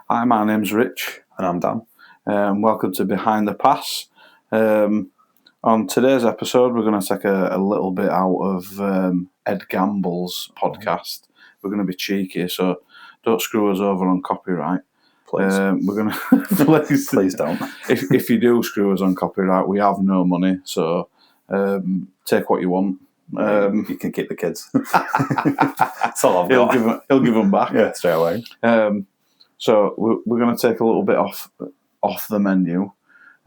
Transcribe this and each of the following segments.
Hi, my name's Rich. And I'm Dan. Welcome to Behind the Pass. On today's episode, we're going to take a little bit out of Ed Gamble's podcast. We're going to be cheeky, so don't screw us over on copyright. Please. We're going to Please don't. If you do screw us on copyright, we have no money, so take what you want. You can keep the kids. That's all I've got. He'll give them back. Yeah, straight away. So we're going to take a little bit off the menu.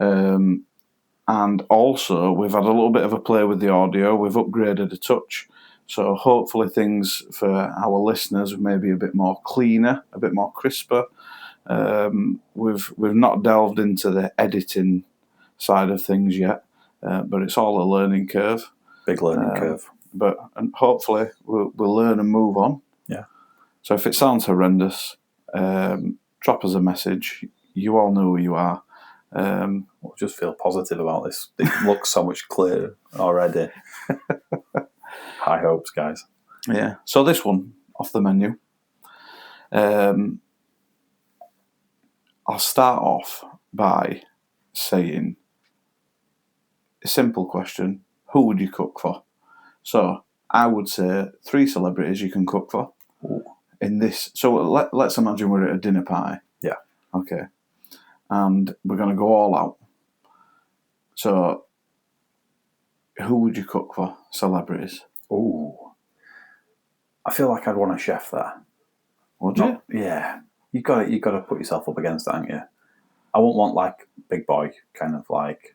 And also, we've had a little bit of a play with the audio. We've upgraded a touch. So hopefully things for our listeners may be a bit more cleaner, a bit more crisper. We've not delved into the editing side of things yet, but it's all a learning curve. Big learning curve. But hopefully we'll learn and move on. Yeah. So if it sounds horrendous, drop us a message. You all know who you are. We'll just feel positive about this. It looks so much clearer already. High hopes, guys. Yeah. So this one, off the menu. I'll start off by saying a simple question. Who would you cook for? So I would say 3 celebrities you can cook for. Ooh. In this. So let's imagine we're at a dinner party. Yeah. Okay. And we're going to go all out. So who would you cook for? Celebrities. Ooh. I feel like I'd want a chef there. Would you? Yeah. You got to put yourself up against that, haven't you? I won't want like big boy kind of like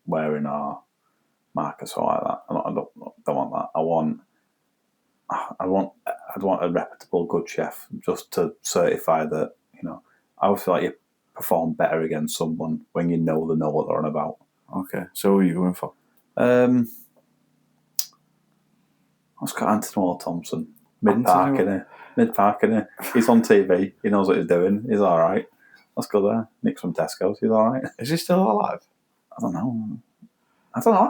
wearing our Marcus or like that. I don't want that. I'd want a reputable good chef just to certify that, I would feel like you perform better against someone when you know they know what they're on about. Okay, so who are you going for? Let's got Antony Worrall Thompson. Mid-park, innit? He's on TV. He knows what he's doing. He's all right. Let's go there. Nick from Tesco's. He's all right. Is he still alive? I don't know,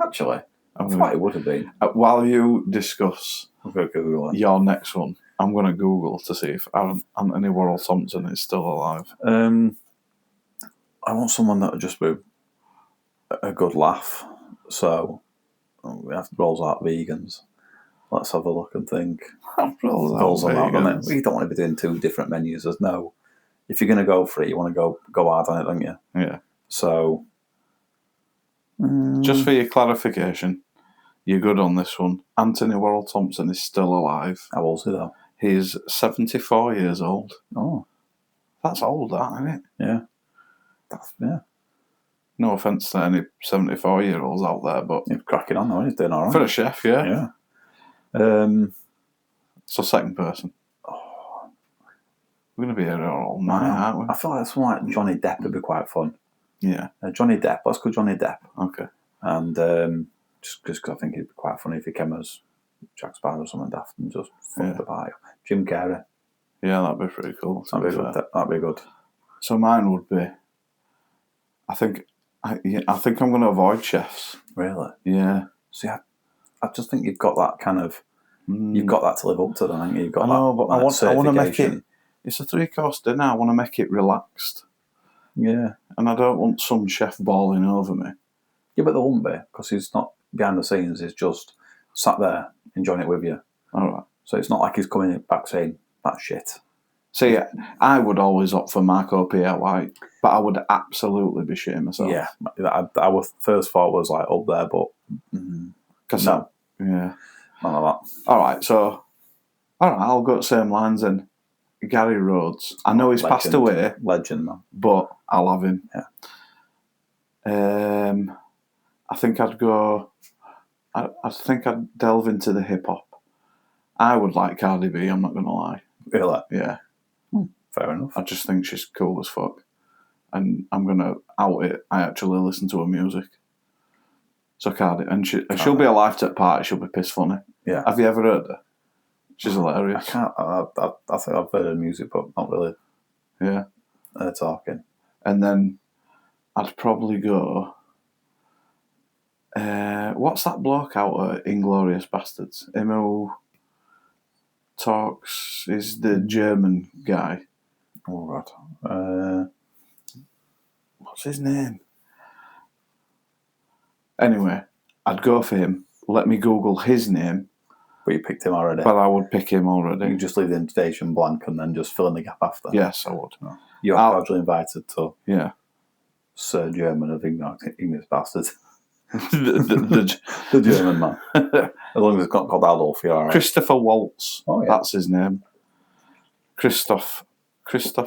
actually. I thought he would have been. While you discuss Google your next one, I'm going to Google to see if Antony Worrall Thompson is still alive. I want someone that would just be a good laugh. So we have to roll out vegans. Let's have a look and think. Rolls out vegans. We don't want to be doing 2 different menus. There's no. If you're going to go for it, you want to go hard on it, don't you? Yeah. So. Just for your clarification, you're good on this one. Antony Worrall Thompson is still alive. How old is he though? He's 74 years old. Oh. That's old, that, isn't it? Yeah. Yeah. No offence to any 74-year-olds out there, but... He's cracking on though, he's doing all right. For a chef, yeah. Yeah. So second person. Oh. We're going to be here all night, aren't we? I feel like someone like Johnny Depp would be quite fun. Yeah. Johnny Depp. Let's go Johnny Depp. Okay. And just because I think it'd be quite funny if he came as Jack Sparrow or something daft and just fucked the pie. Jim Carrey. Yeah, that'd be pretty cool. That'd be good. So mine would be... I think I'm going to avoid chefs. Really? Yeah. See, I just think you've got that kind of... You've got that to live up to, then, haven't you? You've got but I want to make it... It's a 3-course dinner. I want to make it relaxed. Yeah. And I don't want some chef bawling over me. Yeah, but there won't be, because he's not behind the scenes. He's just sat there enjoying it with you. All right. So it's not like he's coming back saying, that's shit. See, I would always opt for Marco Pierre White, but I would absolutely be shitting myself. Yeah. Our first thought was like up there, but... No. Yeah. None of that. All right, I'll go to the same lines then. Gary Rhodes. I know he's passed away. Legend, man. But I'll have him. Yeah. I think I'd go... I think I'd delve into the hip-hop. I would like Cardi B, I'm not going to lie. Really? Yeah. Fair enough. I just think she's cool as fuck. And I'm going to out it. I actually listen to her music. So Cardi. And she'll be alive to the party. She'll be piss funny. Yeah. Have you ever heard her? She's hilarious. I can't. I think I've heard her music, but not really. Yeah. Talking. And then I'd probably go... what's that bloke out at Inglourious Bastards? Him who talks is the German guy. Oh, God. What's his name? Anyway, I'd go for him. Let me Google his name. But you picked him already. But I would pick him already. You just leave the invitation blank and then just fill in the gap after. Yes, I would. No. You're cordially invited to Sir German of English bastard. the German man. As long as it's not called Adolf, you're all right. Christoph Waltz. Oh, yeah. That's his name. Christoph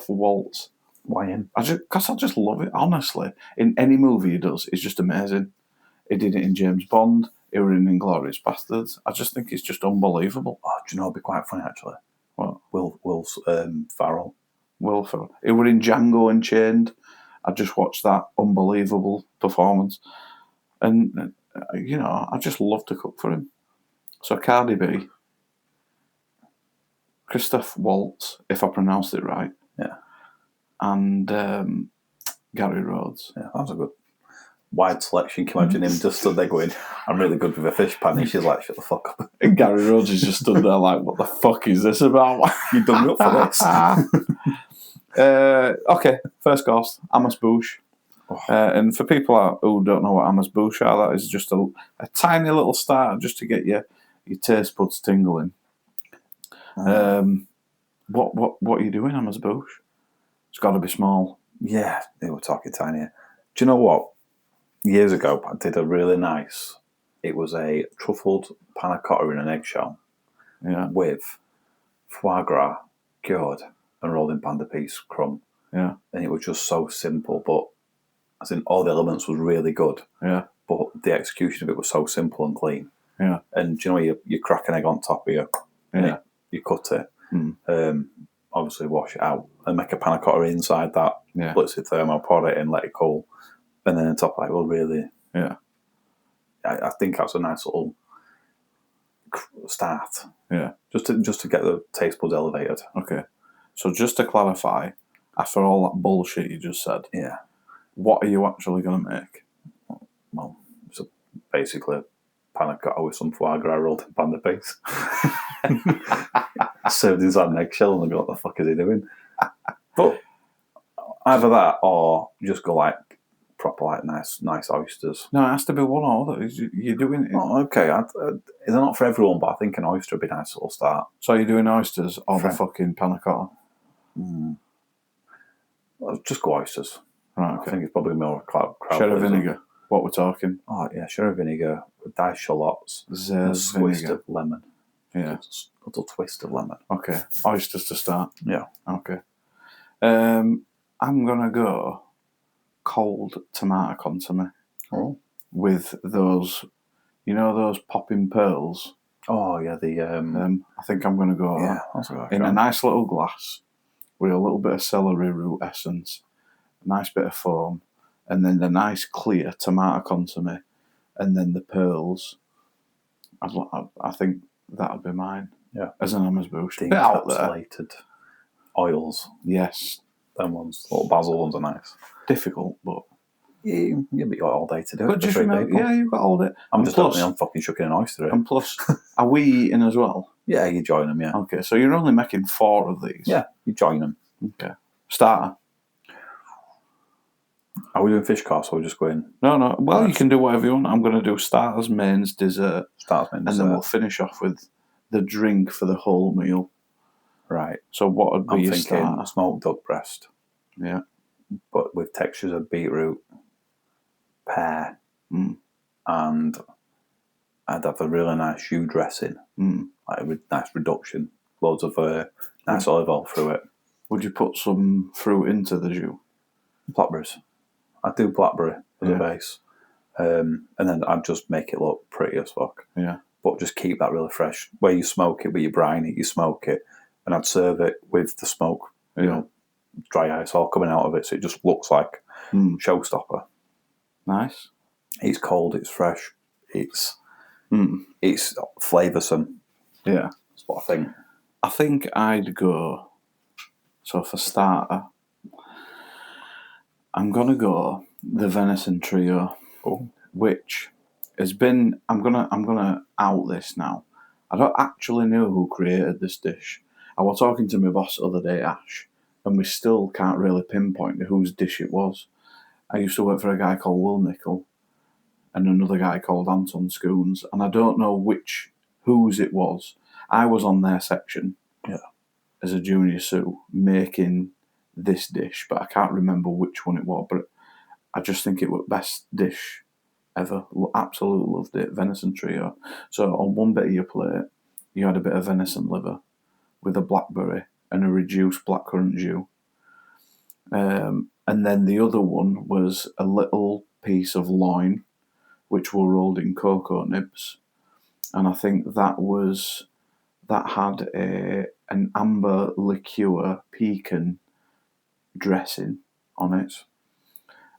Waltz. Why him? Because I just love it, honestly. In any movie he does, it's just amazing. He did it in James Bond. He was in Inglourious Bastards. I just think it's just unbelievable. Oh, do you know it'd be quite funny, actually? What? Will Ferrell. Will Ferrell. He was in Django Unchained. I just watched that unbelievable performance. And, I just love to cook for him. So Cardi B, Christoph Waltz, if I pronounced it right. Yeah. And Gary Rhodes. Yeah, that was a good wide selection. Can you imagine him just stood there going, I'm really good with a fish pan, and she's like, shut the fuck up. And Gary Rhodes is just stood there like, what the fuck is this about? You done me up for this. Okay, first course, amuse-bouche. And for people who don't know what amuse-bouche are, that is just a tiny little starter just to get your taste buds tingling. What are you doing, amuse-bouche? It's got to be small. Yeah, they were talking tiny. Do you know what? Years ago, I did a really nice. It was a truffled panna cotta in an eggshell, with foie gras, cured, and rolled in panda piece crumb. Yeah, and it was just so simple, but as in all the elements was really good. Yeah, but the execution of it was so simple and clean. Yeah, and do you know you crack an egg on top of you. Yeah, you cut it. Obviously wash it out and make a panna cotta inside that. Yeah, blitz it thermo, pour it in, let it cool. And then on top of it, well, really, I think that's a nice little start. Yeah, just to get the taste buds elevated. Okay, so just to clarify, after all that bullshit you just said, what are you actually going to make? Well, it's basically a panna cotta with some foie gras rolled in panda piece, served inside an eggshell, and I go, what the fuck is he doing? But either that or just go like proper like nice oysters. No, it has to be one or other. You're doing it. Oh, okay. They're not for everyone, but I think an oyster would be a nice little start. So you're doing oysters or the fucking panna cotta? Well, just go oysters. Right, okay. I think it's probably more crowd. Sherry vinegar. What we're talking? Oh yeah, sherry vinegar with diced shallots, a twist of lemon. Yeah, a little twist of lemon. Okay, oysters to start. Yeah. Okay. I'm gonna go cold tomato consomme with those, those popping pearls. Oh yeah, I think I'm gonna go in a nice little glass with a little bit of celery root essence, a nice bit of foam, and then the nice clear tomato consomme, and then the pearls. I think that'll be mine. Yeah, as an amuse-bouche. The encapsulated oils. Yes, them ones, little basil ones are nice. Difficult, but yeah, but you got all day to do it. But just remember, you've got all day. I'm fucking chucking an oyster in. And plus, are we eating as well? Yeah, you join them. Yeah. Okay, so you're only making 4 of these. Yeah, you join them. Okay. Starter. Are we doing fish course or are we just going? No. Well, you can do whatever you want. I'm going to do starters, mains, dessert. And then we'll finish off with the drink for the whole meal. Right. So what would be your starter? I'm thinking smoked duck breast. Yeah. But with textures of beetroot, pear, and I'd have a really nice jus dressing, like a nice reduction, loads of nice olive oil through it. Would you put some fruit into the jus? Blackberries. I'd do blackberry as a base. And then I'd just make it look pretty as fuck. Yeah. But just keep that really fresh. Where you smoke it, where you brine it, you smoke it. And I'd serve it with the smoke, dry ice all coming out of it. So it just looks like showstopper. Nice. It's cold, it's fresh, it's flavoursome. Yeah. That's what I think. I think I'd go, so for starter, I'm going to go the venison trio, which has been, I'm gonna out this now. I don't actually know who created this dish. I was talking to my boss the other day, Ash, and we still can't really pinpoint whose dish it was. I used to work for a guy called Will Nickel and another guy called Anton Scoons, and I don't know whose it was. I was on their section as a junior sous making this dish, but I can't remember which one it was. But I just think it was best dish ever. Absolutely loved it. Venison trio. So on one bit of your plate, you had a bit of venison liver with a blackberry and a reduced blackcurrant jus. And then the other one was a little piece of loin, which were rolled in cocoa nibs. And I think that had an amber liqueur pecan dressing on it.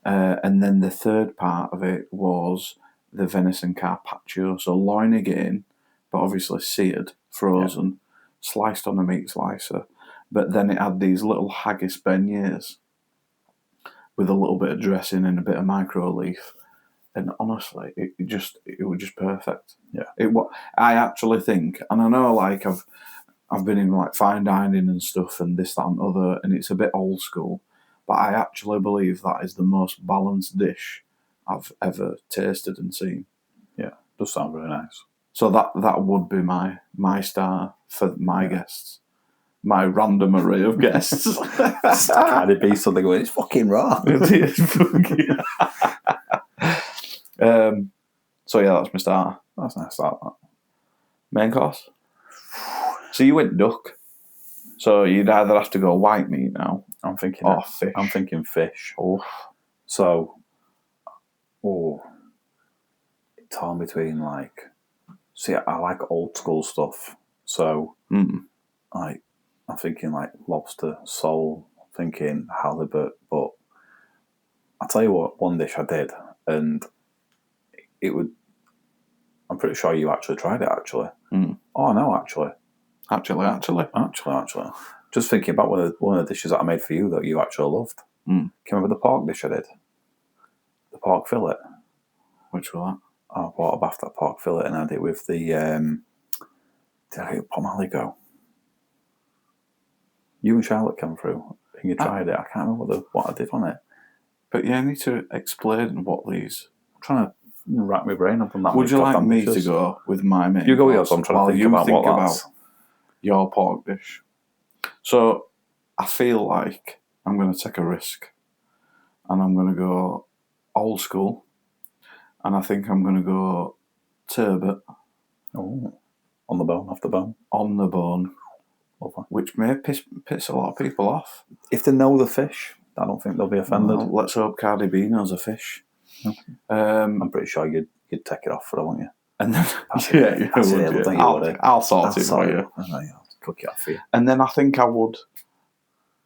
And then the third part of it was the venison carpaccio. So loin again, but obviously seared, frozen, sliced on a meat slicer. But then it had these little haggis beignets with a little bit of dressing and a bit of micro leaf. And honestly, it was just perfect. Yeah. I actually think, and I know like I've been in like fine dining and stuff and this, that and other, and it's a bit old school, but I actually believe that is the most balanced dish I've ever tasted and seen. Yeah, does sound really nice. So that would be my star for my guests. My random array of guests. Cardi B something when it's fucking raw. So yeah, that's my star. That's a nice start, that. Main course. So you went duck. So you'd either have to go white meat now. I'm thinking fish. I'm thinking fish. Oh. So, torn between like. See, I like old school stuff. So, like, I'm thinking like lobster, sole. I'm thinking halibut. But I'll tell you what, one dish I did, and it would. I'm pretty sure you actually tried it. Actually. Oh no, actually. Just thinking about one of the dishes that I made for you that you actually loved. Can you remember the pork dish I did? The pork fillet. Which was that? I bought a bath that pork fillet and I did it with the. Did I get Pomaligo? You and Charlotte came through and you tried it. I can't remember what I did on it. But yeah, I need to explain what these. I'm trying to rack my brain up on that. Would you like me to go with my main? You go with yours. I'm trying to think about your pork dish. So I feel like I'm going to take a risk, and I'm going to go old school, and I think I'm going to go turbot. Oh, on the bone, off the bone, on the bone, which may piss a lot of people off. If they know the fish, I don't think they'll be offended. Well, let's hope Cardi B knows a fish. Okay. I'm pretty sure you'd take it off for her, won't you? And then I'll sort it for you. I'll cook it off for you. And then I think I would.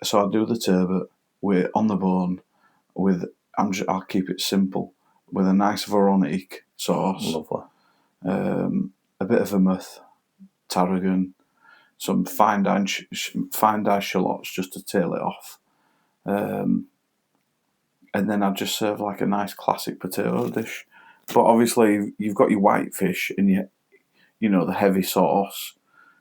So I do the turbot with on the bone with. I'll keep it simple with a nice Veronique sauce. Lovely. A bit of vermouth, tarragon, some fine diced shallots just to tail it off. And then I'd just serve like a nice classic potato dish. But obviously, you've got your whitefish and you know the heavy sauce,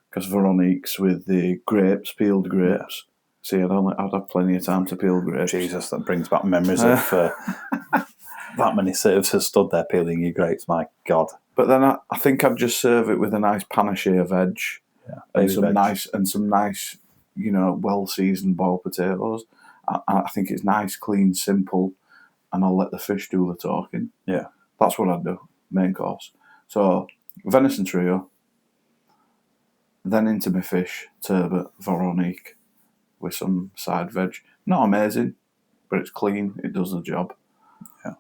because Veronique's with the grapes, peeled grapes. See, I'd have plenty of time to peel grapes. Jesus, that brings back memories of that many servers stood there peeling your grapes. My God! But then I think I'd just serve it with a nice panache of veg, and some nice, well seasoned boiled potatoes. I think it's nice, clean, simple, and I'll let the fish do the talking. Yeah. That's what I'd do, main course. So, venison trio, then into my fish, turbot, Veronique, with some side veg. Not amazing, but it's clean, it does the job. Yeah.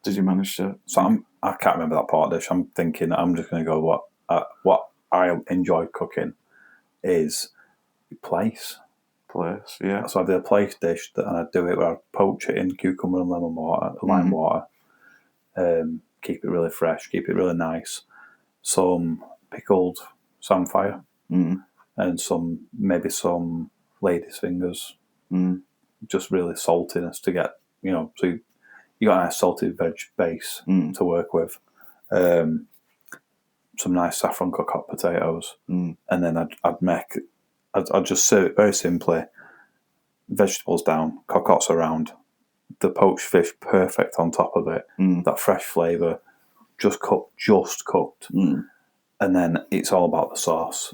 Did you manage to... So I can't remember that part dish. I'm thinking I'm just going to go what I enjoy cooking is place. Yeah. So I do a place dish and I do it where I poach it in cucumber and lemon water, lime water. Keep it really fresh, keep it really nice. Some pickled samphire and maybe some lady's fingers. Just really saltiness to get, so you got a nice salted veg base to work with. Some nice saffron cocotte potatoes. And then I'd just serve it very simply. vegetables down, cocottes around, the poached fish perfect on top of it, that fresh flavour, just cooked, and then it's all about the sauce.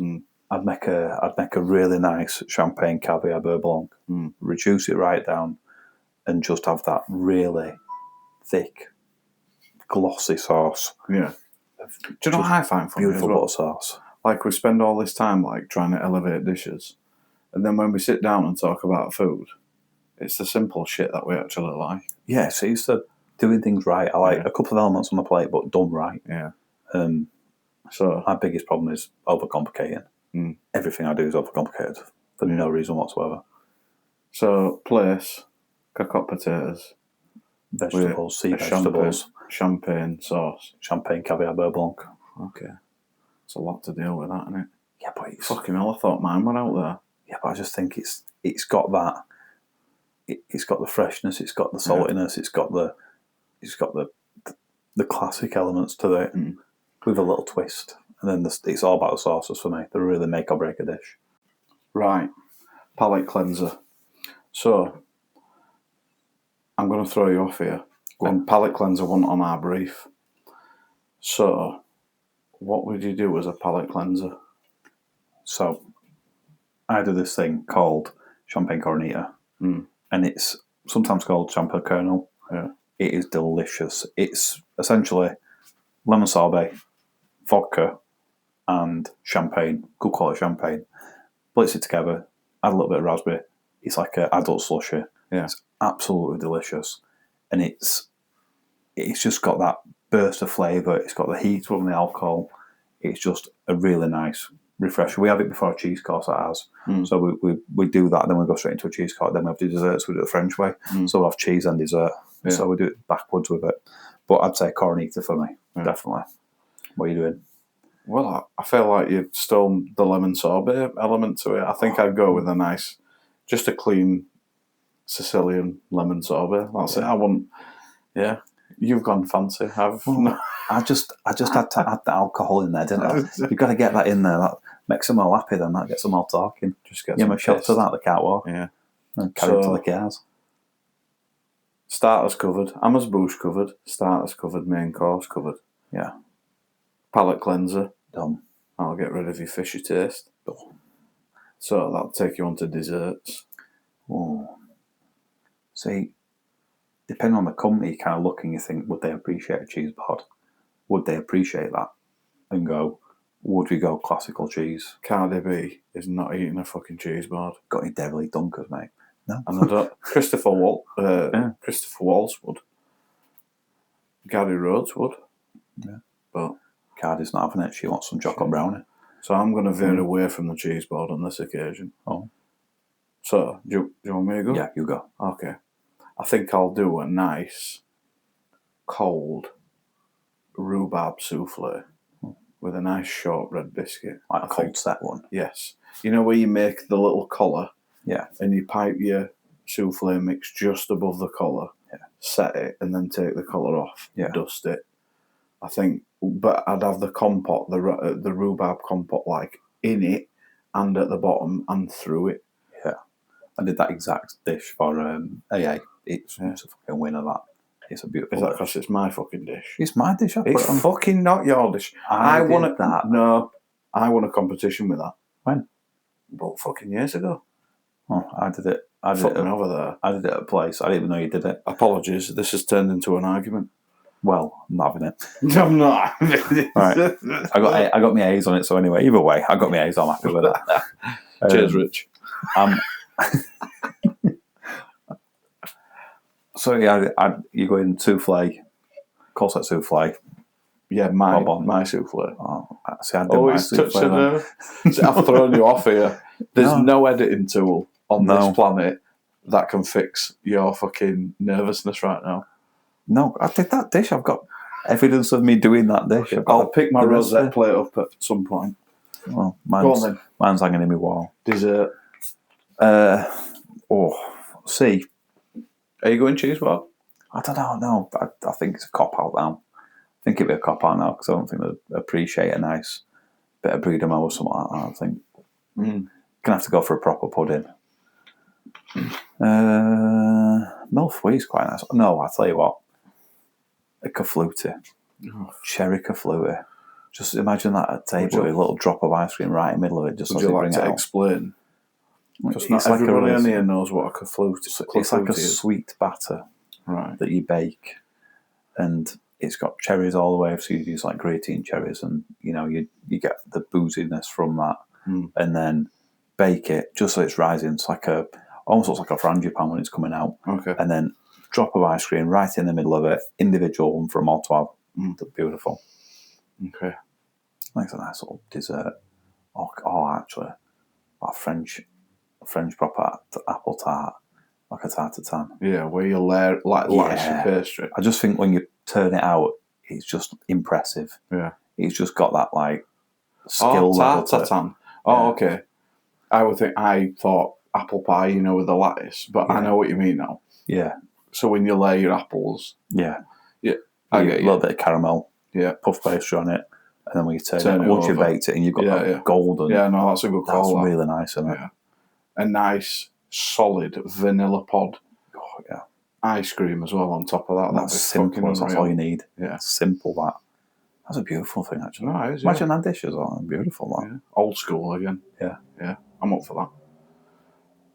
I'd make a really nice champagne caviar beurre blanc, reduce it right down, and just have that really thick, glossy sauce. Yeah. Do you know what I find funny? Beautiful butter sauce. Like, we spend all this time like trying to elevate dishes, and then when we sit down and talk about food, it's the simple shit that we actually like. Yeah, so it's the doing things right. I like a couple of elements on the plate, but done right. Yeah. So my biggest problem is overcomplicating. Everything I do is overcomplicated for no reason whatsoever. So, place, cocotte potatoes, Vegetables, sea vegetables, champagne sauce, champagne caviar beurre blanc. Okay. It's a lot to deal with, that, isn't it? Yeah, but it's fucking hell, I thought mine went out there. Yeah, but I just think it's got that. It's got the freshness. It's got the saltiness. It's got the classic elements to it, with a little twist. And then it's all about the sauces for me. They really make or break a dish. Right, palate cleanser. So I'm going to throw you off here. And palate cleanser wasn't on our brief. So, what would you do as a palate cleanser? So, I do this thing called champagne cornita, and it's sometimes called champagne kernel. Yeah. It is delicious. It's essentially lemon sorbet, vodka, and champagne, good quality champagne. Blitz it together, add a little bit of raspberry. It's like an adult slushy. Yeah. It's absolutely delicious. And it's just got that burst of flavour. It's got the heat from the alcohol. It's just a really nice refresher. We have it before a cheese course at ours. So we do that, then we go straight into a cheese course. Then we have the desserts, we do it the French way. So we have cheese and dessert. Yeah. So we do it backwards with it. But I'd say cornita for me, definitely. What are you doing? Well, I feel like you stole the lemon sorbet element to it. I think I'd go with just a clean Sicilian lemon sorbet. That's it. I want, you've gone fancy. I just had to add the alcohol in there, didn't I? You've got to get that in there. That makes them all happy then. That gets them all talking. Just get them a shot to that, the catwalk. Yeah. And carry it to the cars. Starters covered. Amuse-bouche covered. Starters covered. Main course covered. Yeah. Palate cleanser. Done. I'll get rid of your fishy taste. So that'll take you on to desserts. Oh. See, depending on the company, you kind of look and you think, would they appreciate a cheese board? Would they appreciate that? And go, would we go classical cheese? Cardi B is not eating a fucking cheese board. Got any devilly dunkers, mate? No. And I don't. Christoph Waltz would. Gary Rhodes would. Yeah. But Cardi's not having it. She wants some chocolate brownie. So I'm going to veer away from the cheese board on this occasion. Oh. So, do you want me to go? Yeah, you go. Okay. I think I'll do a nice, cold rhubarb souffle with a nice shortbread biscuit. Like a cold set one? Yes. You know where you make the little collar? Yeah. And you pipe your souffle mix just above the collar, set it, and then take the collar off, dust it. I think, but I'd have the compote, the rhubarb compote, like in it and at the bottom and through it. Yeah. I did that exact dish for AA. It's a fucking winner, that. It's a beautiful dish. Is that because it's my fucking dish? It's my dish. It's fucking not your dish. I won that. No, I won a competition with that. When? About fucking years ago. Oh, I did it. Over there. I did it at a place. I didn't even know you did it. Apologies. This has turned into an argument. Well, I'm not having it. I'm not having it. Right. I got my A's on it, so anyway, either way, I got my A's. I'm happy with it. Cheers, Rich. So yeah, you go in souffle, course that souffle. Yeah, my souffle. Oh, see, I did my souffle. I've thrown you off here. There's no editing tool on this planet that can fix your fucking nervousness right now. No, I did that dish. I've got evidence of me doing that dish. I'll pick my rosette plate up at some point. Well, mine's hanging in my wall. Dessert. See. Are you going cheese what? I don't know. No, I think it's a cop out now. I think it'd be a cop out now because I don't think they'd appreciate a nice bit of brie de meaux or something like that. I think gonna have to go for a proper pudding. Milfoy is quite nice. No, I'll tell you what. A Cafluti. Cherry Cafluti. Just imagine that at a table with a little drop of ice cream right in the middle of it. Just would as you bring like it to out. explain? Because not like everybody on here knows what a Cafluti It's like a sweet batter that you bake. And it's got cherries all the way. So you use like grating cherries and, you get the booziness from that. And then bake it just so it's rising. It's like almost looks like a frangipane when it's coming out. Okay. And then drop of ice cream right in the middle of it, individual one for them all to have. They're beautiful. Okay. Makes a nice little dessert. Or actually, like French proper apple tart, like a tartatan. Yeah, where you layer lice your pastry. I just think when you turn it out, it's just impressive. Yeah. It's just got that like skill level to it. Tartatan. Oh, okay. I thought apple pie, with the lattice, but I know what you mean now. Yeah. So when you layer your apples. Yeah. Yeah. I get a little bit of caramel. Yeah. Puff pastry on it. And then when you turn it once over. you've baked it and you've got that golden. Yeah, no, that's a good call. That's really nice, isn't it? Yeah. A nice, solid vanilla pod. Oh, yeah. Ice cream as well on top of that. That's simple. That's all you need. Yeah. Simple, that. That's a beautiful thing, actually. No, it is, imagine that dish as well. Beautiful, that. Yeah. Old school again. Yeah. Yeah. I'm up for that.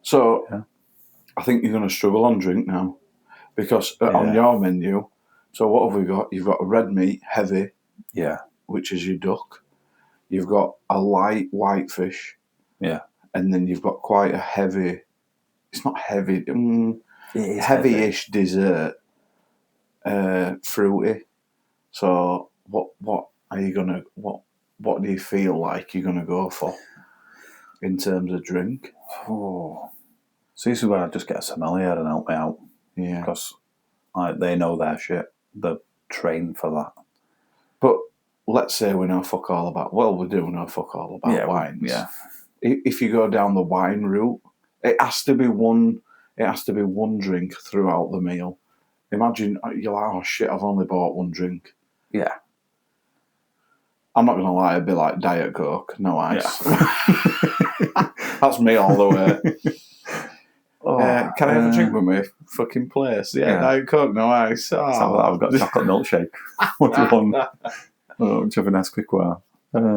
So, I think you're going to struggle on drink now. Because on your menu, so what have we got? You've got a red meat, heavy. Yeah. Which is your duck. You've got a light whitefish. Yeah. And then you've got quite a heavy, it's not heavy, heavy-ish dessert, fruity. So what are you going to, what do you feel like you're going to go for in terms of drink? Oh. So this is where I just get a sommelier and help me out. Yeah. Because they know their shit. They're trained for that. But let's say we know fuck all about, we do know fuck all about wines. Yeah. If you go down the wine route, it has to be one drink throughout the meal. Imagine you're like, oh shit, I've only bought one drink. Yeah. I'm not gonna lie, it'd be like Diet Coke, no ice. Yeah. That's me all the way. Can I have a drink with me? Fucking place. Yeah, Diet Coke, no ice. Oh. I've got a chocolate milkshake. What do you want? Do you have a nice quick while? I don't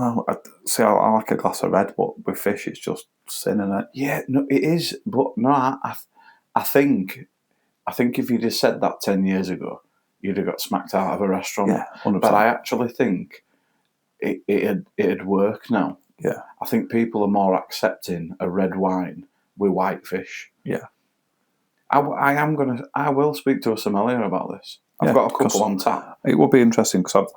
know. I like a glass of red, but with fish, it's just sin in it. Yeah, no, it is. But no, I think if you'd have said that 10 years ago, you'd have got smacked out of a restaurant. Yeah, 100%. But I actually think it'd work now. Yeah. I think people are more accepting a red wine with whitefish. Yeah. I will speak to a sommelier about this. I've got a couple on tap. It would be interesting because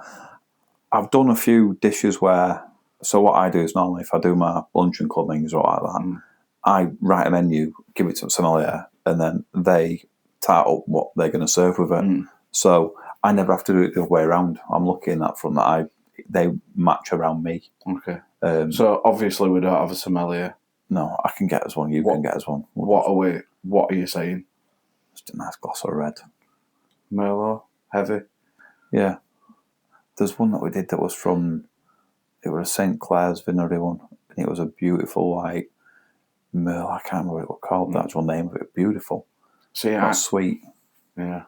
I've done a few dishes where. So what I do is normally if I do my luncheon club things or like that, I write a menu, give it to a sommelier, and then they tart up what they're going to serve with it. So I never have to do it the other way around. I'm lucky in that front that they match around me. Okay. So obviously we don't have a sommelier. No, I can get us one. You can get us one. What are you saying? Just a nice glass of red. Merlot, heavy. Yeah. There's one that we did that was it was a St. Clair's vineyard one, and it was a beautiful like Merlot. I can't remember what it was called. The actual name of it. Beautiful. See, sweet. Yeah.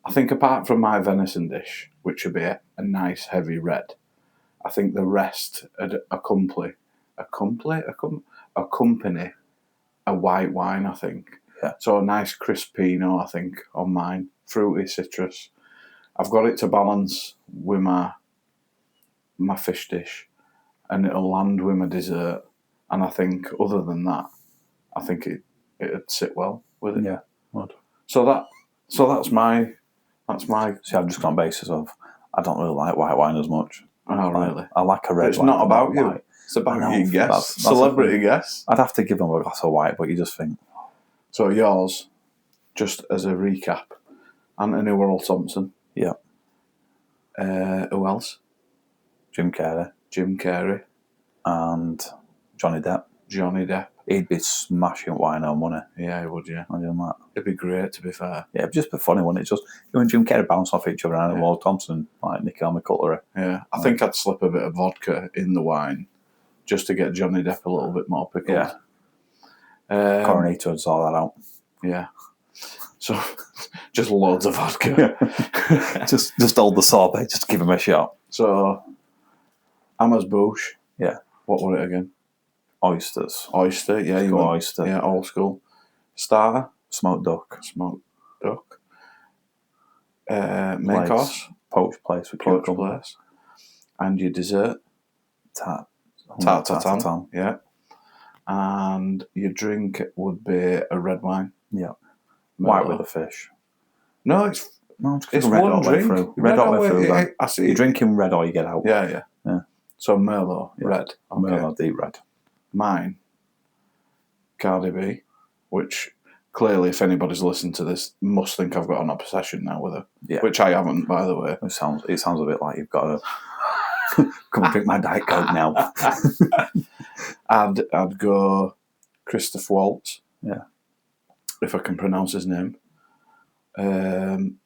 I think apart from my venison dish, which would be a nice heavy red, I think the rest would accompany a white wine, I think. Yeah. So a nice crisp Pinot, I think, on mine. Fruity citrus. I've got it to balance with my fish dish, and it'll land with my dessert. And I think other than that, I think it'd sit well with it. Yeah. Would. So that's my. See, I've just gone basis of I don't really like white wine as much. Oh, really? I like a red. But it's not about you. White. It's about your guests. Celebrity guests. I'd have to give them a glass of white, but you just think. So yours, just as a recap, Antony Worrall Thompson. Yeah. Who else? Jim Carrey. And Johnny Depp. He'd be smashing wine on money. Yeah, he would, yeah. Imagine that. It'd be great, to be fair. Yeah, it'd just be funny, wouldn't it? Just when Jim Carrey bounce off each other and Worrall Thompson, like Nicky Cutlery. Yeah, I think I'd slip a bit of vodka in the wine just to get Johnny Depp a little bit more pickled. Yeah. Coronator would sort that out. Yeah. So, just loads of vodka. just hold the sorbet, just give him a shot. So, Amuse-Bouche. Yeah. What were it again? Oysters. Oyster, yeah. You went, oyster. Yeah, old school. Starter. Smoked duck. Smoked duck. Main course. Poached place with Poached cucumber. place. And your dessert. Tartar. Yeah. And your drink would be a red wine. Yeah. Merlot. White with the fish. No, it's red one drink. Through. Red all the way through. Then. I see. You're drinking red or you get out. Yeah. So Merlot, red. Okay. Merlot, deep red. Mine, Cardi B, which clearly, if anybody's listened to this, must think I've got an obsession now with her. Yeah. Which I haven't, by the way. It sounds a bit like you've got to come and drink my Diet Coke now. I'd go Christoph Waltz. Yeah. If I can pronounce his name. Gary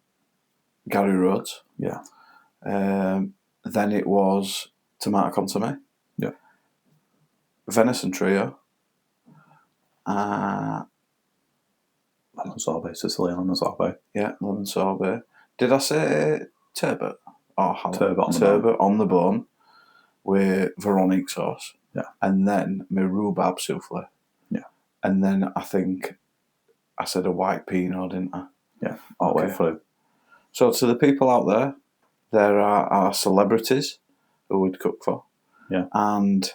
Rhodes. Yeah. Then it was tomato consomme. Yeah. Venison trio. Lemon sorbet, Sicilian lemon sorbet. Yeah, lemon sorbet. Did I say turbot? Turbot on the bone with Veronique sauce. Yeah. And then my rhubarb souffle. Yeah. And then I think I said a white Pinot, didn't I? Yeah, all the way through. So to the people out there are our celebrities who we'd cook for. Yeah. And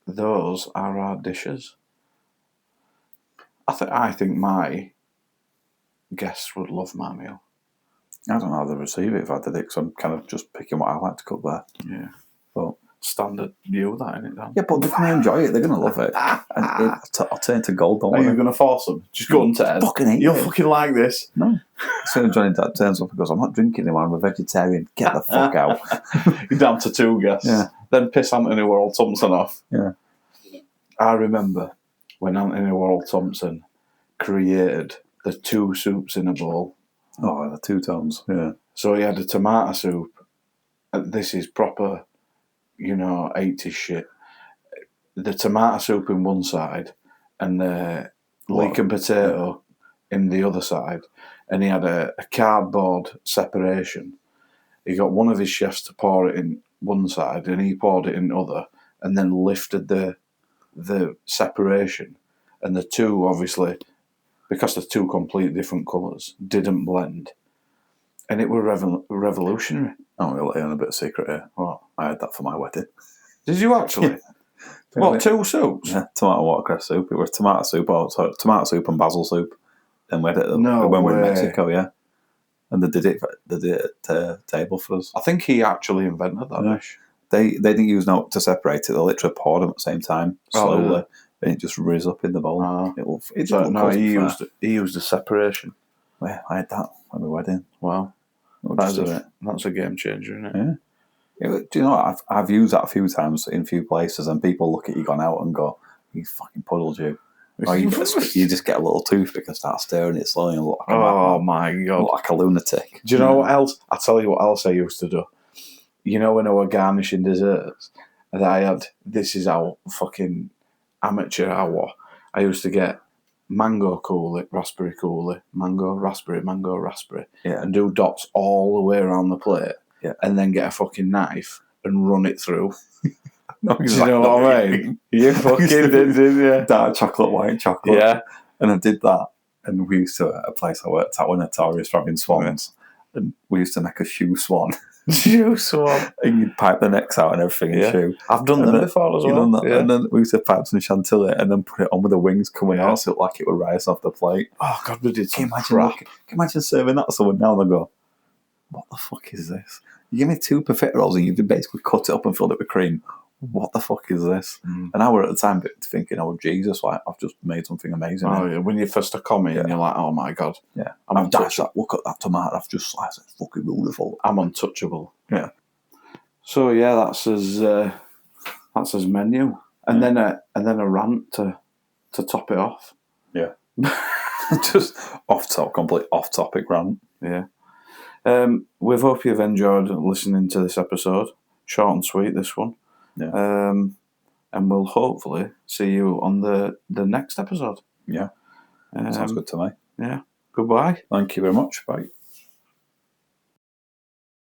those are our dishes. I think my guests would love my meal. I don't know how they receive it if I did it, because I'm kind of just picking what I like to cook there. Yeah. But standard view, that, isn't it, Dan? yeah, but they're going to enjoy it. They're going to love it. And I'll turn to gold, don't Are I? you going to force them? Just go and Ted. Fucking hate You'll it. fucking like this. No. As soon as Johnny Dad turns up and goes, I'm not drinking anymore, I'm a vegetarian. Get the fuck out. You're down to two guests. Yeah. Then piss Antony Worrall Thompson off. Yeah. I remember when Antony Worrall Thompson created the two soups in a bowl. Oh, the two tones. Yeah. So he had a tomato soup. This is proper, 80s shit. The tomato soup in one side and the leek and potato in the other side. And he had a cardboard separation. He got one of his chefs to pour it in one side and he poured it in the other and then lifted the separation. And the two, obviously, because they're two completely different colours, didn't blend. And it was revolutionary. I'm going to let you on a bit of secret here. What? I had that for my wedding. Did you actually? Yeah. What, two soups? Yeah, tomato watercress soup. It was tomato soup and basil soup. And we had it No when we were in way. Mexico, yeah. And they did it at table for us. I think he actually invented that dish. They didn't use no to separate it. They literally poured them at the same time, slowly, and it just rose up in the bowl. He used a separation. Well, I had that at my wedding. Wow. That's a game changer, isn't it? Yeah. Do you know what? I've used that a few times in a few places, and people look at you gone out and go, "You fucking puddled you." Or you just get a little toothpick and start stirring it slowly and look like my God. Look like a lunatic. Do you know what else? I'll tell you what else I used to do. When I were garnishing desserts, and this is how fucking amateur I was. I used to get mango coulis, raspberry coulis, mango, raspberry, and do dots all the way around the plate, and then get a fucking knife and run it through. Do you know what I mean? You fucking did, didn't you? Dark chocolate, white chocolate. Yeah. And I did that. And we used to, at a place I worked at, one notorious for having swans. And we used to make a shoe swan. Shoe swan. And you'd pipe the necks out and everything in shoe. I've done them before as well. Done that. Yeah. And then we used to pipe some chantilly and then put it on with the wings coming out so it looked like it would rise off the plate. Oh, God, we did some Can you imagine serving that to someone now and they go, what the fuck is this? You give me two profiteroles and you basically cut it up and filled it with cream. What the fuck is this? And I were at the time thinking, oh, Jesus, I've just made something amazing. Oh, yeah. When you first come in, you're like, oh, my God. Yeah. I've dashed that. Look at that tomato. I've just sliced it. It's fucking beautiful. I'm untouchable. Yeah. So, that's his menu. And then a rant to top it off. Yeah. Just complete off-topic rant. Yeah. We hope you've enjoyed listening to this episode. Short and sweet, this one. Yeah. And we'll hopefully see you on the next episode. Yeah, sounds good to me. Yeah. Goodbye. Thank you very much. Bye.